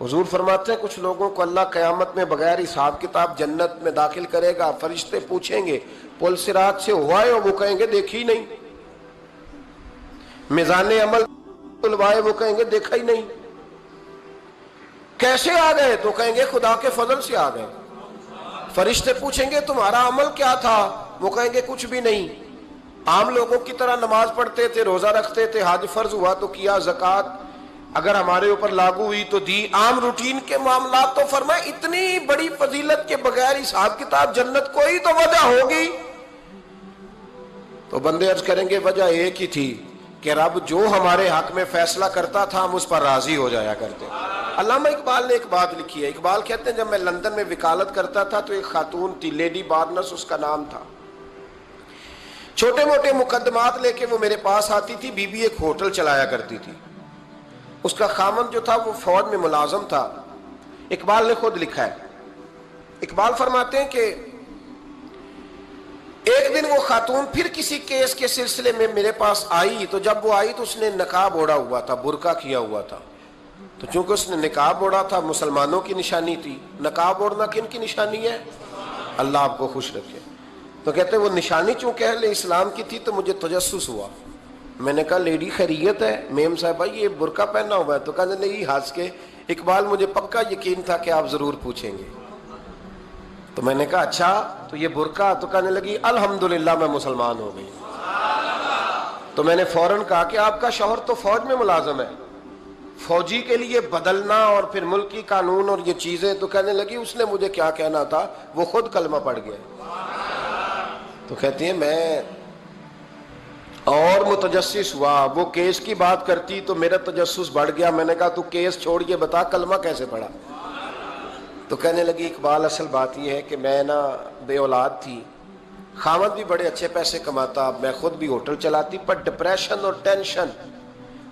حضور فرماتے ہیں کچھ لوگوں کو اللہ قیامت میں بغیر حساب کتاب جنت میں داخل کرے گا، فرشتے پوچھیں گے پل صراط سے ہوا ہے؟ وہ کہیں گے دیکھی نہیں۔ میزان عمل تلوائے؟ وہ کہیں گے دیکھا ہی نہیں۔ کیسے آ گئے؟ تو کہیں گے خدا کے فضل سے آ گئے۔ فرشتے پوچھیں گے تمہارا عمل کیا تھا؟ وہ کہیں گے کچھ بھی نہیں، عام لوگوں کی طرح نماز پڑھتے تھے، روزہ رکھتے تھے، حج فرض ہوا تو کیا، زکوٰۃ اگر ہمارے اوپر لاگو ہوئی تو دی، عام روٹین کے معاملات۔ تو فرمائے اتنی بڑی فضیلت کے بغیر حساب کتاب جنت، کوئی تو وجہ ہوگی۔ تو بندے عرض کریں گے وجہ ایک ہی تھی کہ رب جو ہمارے حق میں فیصلہ کرتا تھا ہم اس پر راضی ہو جایا کرتے۔ علامہ اقبال نے ایک بات لکھی ہے، اقبال کہتے ہیں جب میں لندن میں وکالت کرتا تھا تو ایک خاتون تھی، لیڈی بارنس اس کا نام تھا، چھوٹے موٹے مقدمات لے کے وہ میرے پاس آتی تھی۔ بی بی ایک ہوٹل چلایا کرتی تھی، اس کا خامند جو تھا وہ فوج میں ملازم تھا۔ اقبال نے خود لکھا ہے، اقبال فرماتے ہیں کہ ایک دن وہ خاتون پھر کسی کیس کے سلسلے میں میرے پاس آئی، تو جب وہ آئی تو اس نے نقاب اوڑھا ہوا تھا، برقع کیا ہوا تھا۔ تو چونکہ اس نے نقاب اوڑھا تھا، مسلمانوں کی نشانی تھی۔ نقاب اوڑھنا کن کی نشانی ہے؟ اللہ آپ کو خوش رکھے۔ تو کہتے ہیں وہ نشانی چونکہ اہل اسلام کی تھی تو مجھے تجسس ہوا۔ میں نے کہا لیڈی خیریت ہے؟ میم صاحبہ یہ برقع پہنا ہوا ہے؟ تو کہنے لگی ہنس کے اقبال مجھے پکا یقین تھا کہ آپ ضرور پوچھیں گے۔ تو میں نے کہا اچھا تو یہ برقع؟ تو کہنے لگی الحمدللہ میں مسلمان ہو گئی۔ تو میں نے فوراً کہا کہ آپ کا شوہر تو فوج میں ملازم ہے، فوجی کے لیے بدلنا اور پھر ملکی قانون اور یہ چیزیں۔ تو کہنے لگی اس نے مجھے کیا کہنا تھا، وہ خود کلمہ پڑھ گیا۔ تو کہتی ہیں میں اور متجسس ہوا، وہ کیس کی بات کرتی تو میرا تجسس بڑھ گیا۔ میں نے کہا تو کیس چھوڑ کے بتا کلمہ کیسے پڑھا؟ تو کہنے لگی اقبال اصل بات یہ ہے کہ میں نا بے اولاد تھی، خامد بھی بڑے اچھے پیسے کماتا، میں خود بھی ہوٹل چلاتی، پر ڈپریشن اور ٹینشن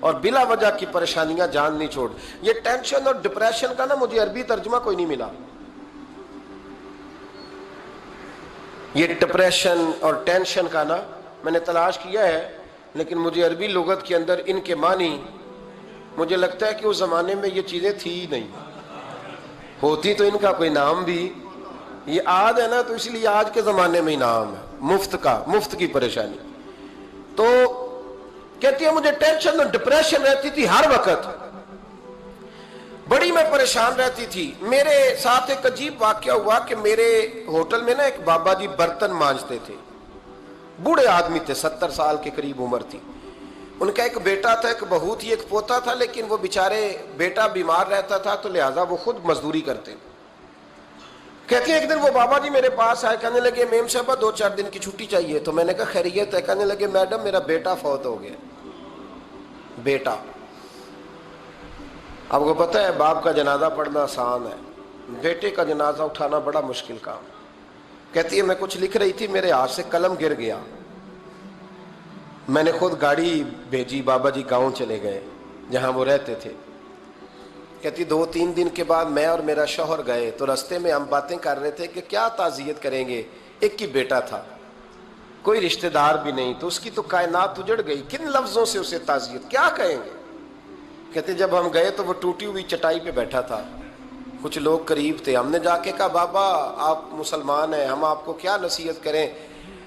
اور بلا وجہ کی پریشانیاں جان نہیں چھوڑ۔ یہ ٹینشن اور ڈپریشن کا نا مجھے عربی ترجمہ کوئی نہیں ملا۔ یہ ڈپریشن اور ٹینشن کا نا میں نے تلاش کیا ہے، لیکن مجھے عربی لغت کے اندر ان کے معنی مجھے لگتا ہے کہ اس زمانے میں یہ چیزیں تھی ہی نہیں، ہوتی تو ان کا کوئی نام بھی، یہ آج ہے نا تو اس لیے آج کے زمانے میں ہی نام ہے مفت کا، مفت کی پریشانی۔ تو کہتی ہے مجھے ٹینشن اور ڈپریشن رہتی تھی ہر وقت، بڑی میں پریشان رہتی تھی۔ میرے ساتھ ایک عجیب واقعہ ہوا کہ میرے ہوٹل میں نا ایک بابا جی برتن مانجتے تھے، بوڑھے آدمی تھے، 70 سال کے قریب عمر تھی۔ ان کا ایک بیٹا تھا، ایک بہو تھی، ایک پوتا تھا، لیکن وہ بیچارے بیٹا بیمار رہتا تھا تو لہٰذا وہ خود مزدوری کرتے۔ کہتے ہیں ایک دن وہ بابا جی میرے پاس آئے، کہنے لگے میم صاحبہ 2-4 دن کی چھٹی چاہیے۔ تو میں نے کہا خیریت ہے؟ کہنے لگے میڈم میرا بیٹا فوت ہو گیا۔ بیٹا، آپ کو پتہ ہے باپ کا جنازہ پڑھنا آسان ہے، بیٹے کا جنازہ اٹھانا بڑا مشکل کام۔ کہتی ہے میں کچھ لکھ رہی تھی، میرے ہاتھ سے قلم گر گیا، میں نے خود گاڑی بھیجی، بابا جی گاؤں چلے گئے جہاں وہ رہتے تھے۔ کہتی 2-3 دن کے بعد میں اور میرا شوہر گئے تو رستے میں ہم باتیں کر رہے تھے کہ کیا تعزیت کریں گے، ایک ہی بیٹا تھا، کوئی رشتہ دار بھی نہیں، تو اس کی تو کائنات اجڑ گئی، کن لفظوں سے اسے تعزیت کیا کہیں گے۔ کہتے جب ہم گئے تو وہ ٹوٹی ہوئی چٹائی پہ بیٹھا تھا، کچھ لوگ قریب تھے، ہم نے جا کے کہا بابا آپ مسلمان ہیں، ہم آپ کو کیا نصیحت کریں،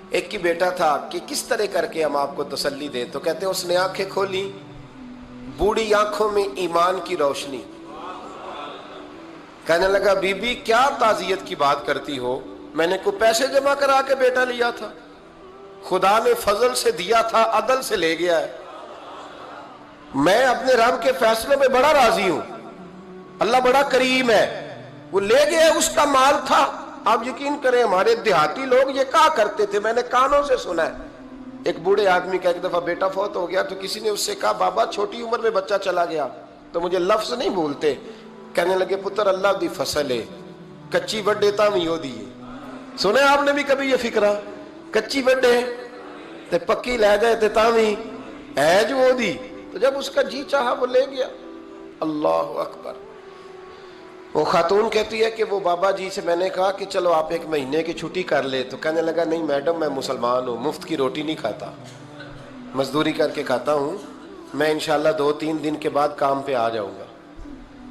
ایک ہی بیٹا تھا، کہ کس طرح کر کے ہم آپ کو تسلی دیں۔ تو کہتے ہیں اس نے آنکھیں کھولی، بوڑھی آنکھوں میں ایمان کی روشنی، کہنے لگا بی بی کیا تعزیت کی بات کرتی ہو، میں نے کوئی پیسے جمع کرا کے بیٹا لیا تھا، خدا نے فضل سے دیا تھا، عدل سے لے گیا ہے، میں اپنے رب کے فیصلوں میں بڑا راضی ہوں، اللہ بڑا کریم ہے، وہ لے گیا، اس کا مال تھا۔ آپ یقین کریں ہمارے دیہاتی لوگ یہ کہا کرتے تھے، میں نے کانوں سے سنا ہے، ایک بوڑھے آدمی کا ایک دفعہ بیٹا فوت ہو گیا تو کسی نے اس سے کہا بابا چھوٹی عمر میں بچہ چلا گیا، تو مجھے لفظ نہیں بھولتے، کہنے لگے پتر اللہ دی فصل ہے، کچی وڈے تاوی ہو دی، سنے آپ نے بھی کبھی یہ فکرہ، کچی وڈے تے پکی لے گئے تے تاوی ہے جو ہو دی، تو جب اس کا جی چاہا وہ لے گیا۔ اللہ اکبر۔ وہ خاتون کہتی ہے کہ وہ بابا جی سے میں نے کہا کہ چلو آپ 1 مہینے کی چھٹی کر لے، تو کہنے لگا نہیں میڈم میں مسلمان ہوں، مفت کی روٹی نہیں کھاتا، مزدوری کر کے کھاتا ہوں، میں انشاءاللہ 2-3 دن کے بعد کام پہ آ جاؤں گا۔